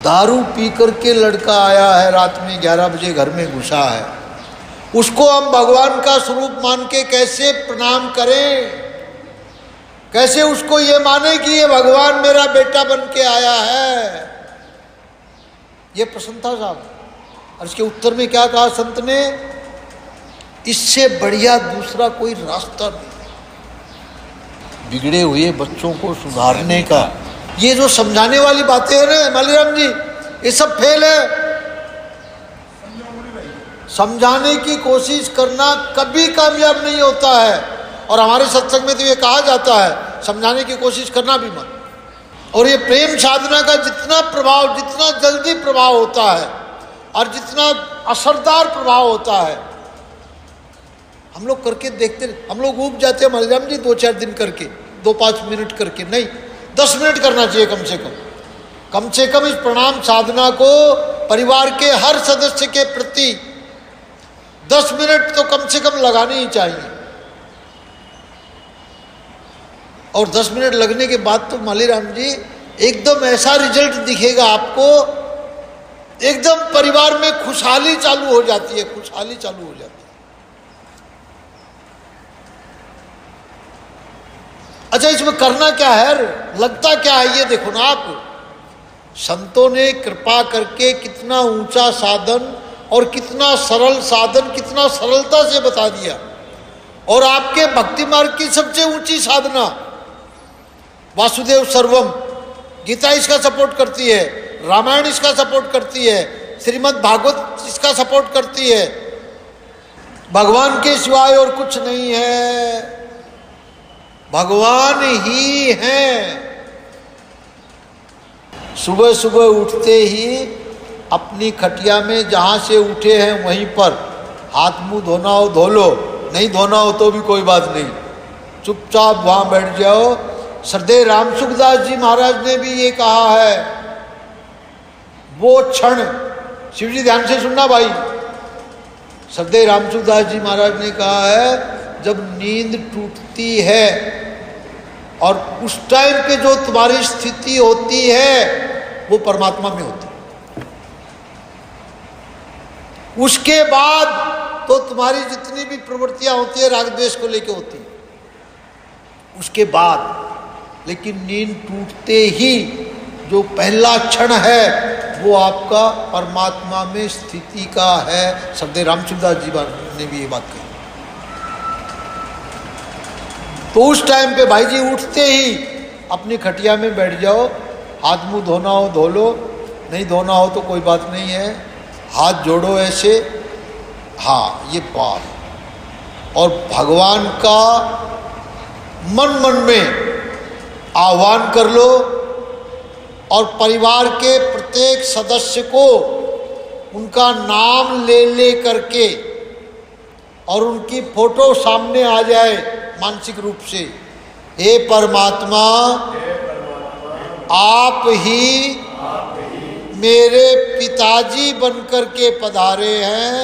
दारू पी करके लड़का आया है, रात में 11 बजे घर में घुसा है, उसको हम भगवान का स्वरूप मान के कैसे प्रणाम करें? कैसे उसको ये माने कि ये भगवान मेरा बेटा बन के आया है? ये प्रश्न था साहब। और इसके उत्तर में क्या कहा संत ने? इससे बढ़िया दूसरा कोई रास्ता नहीं बिगड़े हुए बच्चों को सुधारने का। ये जो समझाने वाली बातें हैं ना मालीराम जी, ये सब फेल है। समझाने की कोशिश करना कभी कामयाब नहीं होता है। और हमारे सत्संग में तो ये कहा जाता है समझाने की कोशिश करना भी मत। और ये प्रेम साधना का जितना प्रभाव, जितना जल्दी प्रभाव होता है और जितना असरदार प्रभाव होता है, हम लोग करके देखते, हम लोग ऊब जाते हैं मालीराम जी 2-4 दिन करके, 2-5 मिनट करके, नहीं 10 मिनट करना चाहिए कम से कम। कम से कम इस प्रणाम साधना को परिवार के हर सदस्य के प्रति 10 मिनट तो कम से कम लगाने ही चाहिए। और 10 मिनट लगने के बाद तो मालीराम जी एकदम ऐसा रिजल्ट दिखेगा आपको, एकदम परिवार में खुशहाली चालू हो जाती है, खुशहाली चालू हो जाती है। अच्छा, इसमें करना क्या है, लगता क्या है, ये देखो ना आप। संतों ने कृपा करके कितना ऊंचा साधन और कितना सरल साधन, कितना सरलता से बता दिया। और आपके भक्ति मार्ग की सबसे ऊंची साधना वासुदेव सर्वम, गीता इसका सपोर्ट करती है, रामायण इसका सपोर्ट करती है, श्रीमद् भागवत इसका सपोर्ट करती है। भगवान के सिवाय और कुछ नहीं है, भगवान ही है। सुबह सुबह उठते ही अपनी खटिया में जहाँ से उठे हैं वहीं पर हाथ मुंह धोना हो धो लो, नहीं धोना हो तो भी कोई बात नहीं, चुपचाप वहाँ बैठ जाओ। श्रद्धेय राम सुखदास जी महाराज ने भी ये कहा है, वो क्षण, शिव जी ध्यान से सुनना भाई, श्रद्धेय राम सुखदास जी महाराज ने कहा है जब नींद टूटती है और उस टाइम पे जो तुम्हारी स्थिति होती है वो परमात्मा में होती है। उसके बाद तो तुम्हारी जितनी भी प्रवृत्तियां होती है राग द्वेष को लेके होती है, उसके बाद। लेकिन नींद टूटते ही जो पहला क्षण है वो आपका परमात्मा में स्थिति का है। श्रद्धेय रामचंद्रदास जी ने भी ये बात कही। तो उस टाइम पे भाई जी उठते ही अपनी खटिया में बैठ जाओ, हाथ मुंह धोना हो धो लो, नहीं धोना हो तो कोई बात नहीं है, हाथ जोड़ो ऐसे, हाँ ये बात। और भगवान का मन मन में आह्वान कर लो और परिवार के प्रत्येक सदस्य को उनका नाम ले ले करके और उनकी फोटो सामने आ जाए मानसिक रूप से, हे परमात्मा आप ही मेरे पिताजी बनकर के पधारे हैं,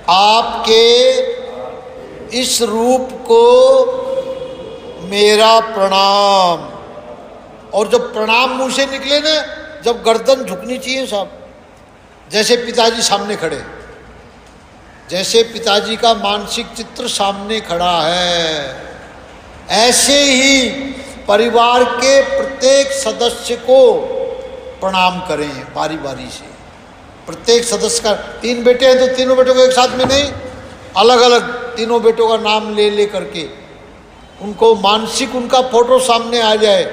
आपके इस रूप को मेरा प्रणाम। और जब प्रणाम मुंह से निकले ना, जब गर्दन झुकनी चाहिए साहब, जैसे पिताजी सामने खड़े, जैसे पिताजी का मानसिक चित्र सामने खड़ा है, ऐसे ही परिवार के प्रत्येक सदस्य को प्रणाम करें बारी बारी से। प्रत्येक सदस्य का, 3 बेटे हैं तो तीनों बेटों को एक साथ में नहीं, अलग अलग तीनों बेटों का नाम ले ले करके उनको मानसिक उनका फोटो सामने आ जाए।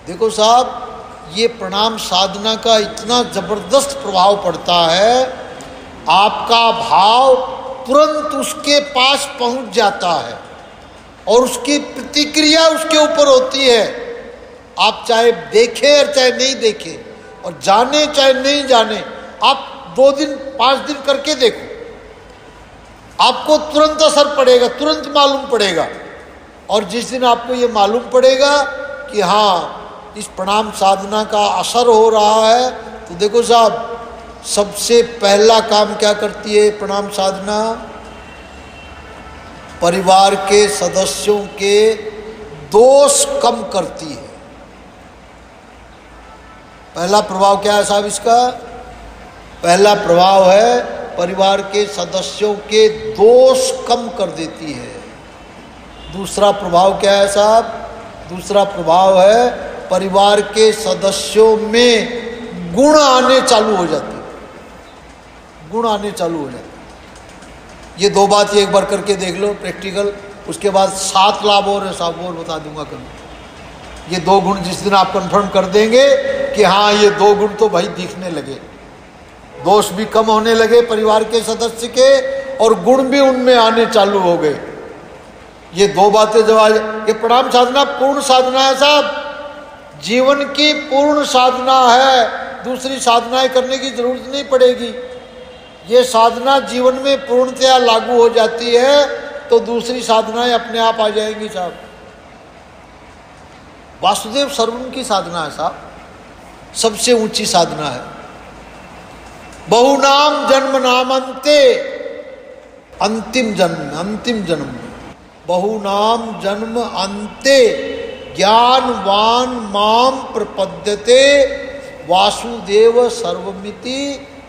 देखो साहब, ये प्रणाम साधना का इतना जबरदस्त प्रभाव पड़ता है, आपका भाव तुरंत उसके पास पहुंच जाता है और उसकी प्रतिक्रिया उसके ऊपर होती है। आप चाहे देखें और चाहे नहीं देखें, और जाने चाहे नहीं जाने, आप 2 दिन 5 दिन करके देखो, आपको तुरंत असर पड़ेगा, तुरंत मालूम पड़ेगा। और जिस दिन आपको ये मालूम पड़ेगा कि हाँ इस प्रणाम साधना का असर हो रहा है, तो देखो साहब, सबसे पहला काम क्या करती है प्रणाम साधना? परिवार के सदस्यों के दोष कम करती है। पहला प्रभाव क्या है साहब इसका? पहला प्रभाव है परिवार के सदस्यों के दोष कम कर देती है। दूसरा प्रभाव क्या है साहब? दूसरा प्रभाव है परिवार के सदस्यों में गुण आने चालू हो जाते, गुण आने चालू हो जाते। ये दो बात ये एक बार करके देख लो प्रैक्टिकल, उसके बाद 7 लाभ और है साहब, और बता दूंगा कल। ये 2 गुण जिस दिन आप कंफर्म कर देंगे कि हाँ ये 2 गुण तो भाई दिखने लगे, दोष भी कम होने लगे परिवार के सदस्य के और गुण भी उनमें आने चालू हो गए। ये 2 बातें जब आ ये प्रणाम साधना पूर्ण साधना है साहब, जीवन की पूर्ण साधना है, दूसरी साधनाएं करने की जरूरत नहीं पड़ेगी। ये साधना जीवन में पूर्णतया लागू हो जाती है तो दूसरी साधनाएं अपने आप आ जाएंगी साहब। वासुदेव सर्वम की साधना है साहब, सबसे ऊंची साधना है। बहुनाम जन्म नामंते, अंतिम जन्म, अंतिम जन्म में बहुनाम जन्म अंते ज्ञानवान माम प्रपद्यते वासुदेव सर्वमिति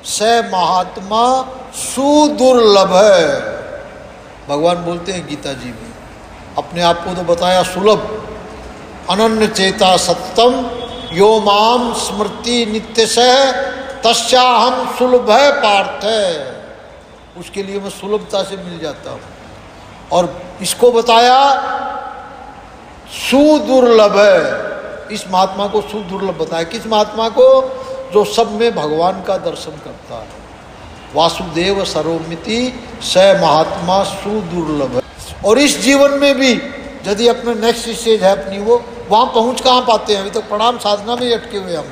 स महात्मा सुदुर्लभ है। भगवान बोलते हैं गीता जी में, अपने आप को तो बताया सुलभ, अनन्य चेता सत्यम यो माम स्मृति नित्यशः तस्याहम सुलभ है पार्थ है। उसके लिए मैं सुलभता से मिल जाता हूँ। और इसको बताया सुदुर्लभ है, इस महात्मा को सुदुर्लभ बताया। किस महात्मा को? जो सब में भगवान का दर्शन करता है। वासुदेव सर्वमिति स महात्मा सुदुर्लभ है। और इस जीवन में भी यदि अपना नेक्स्ट स्टेज है अपनी, वो वहाँ पहुँच कहाँ पाते हैं? अभी तक प्रणाम साधना में ही अटके हुए हम।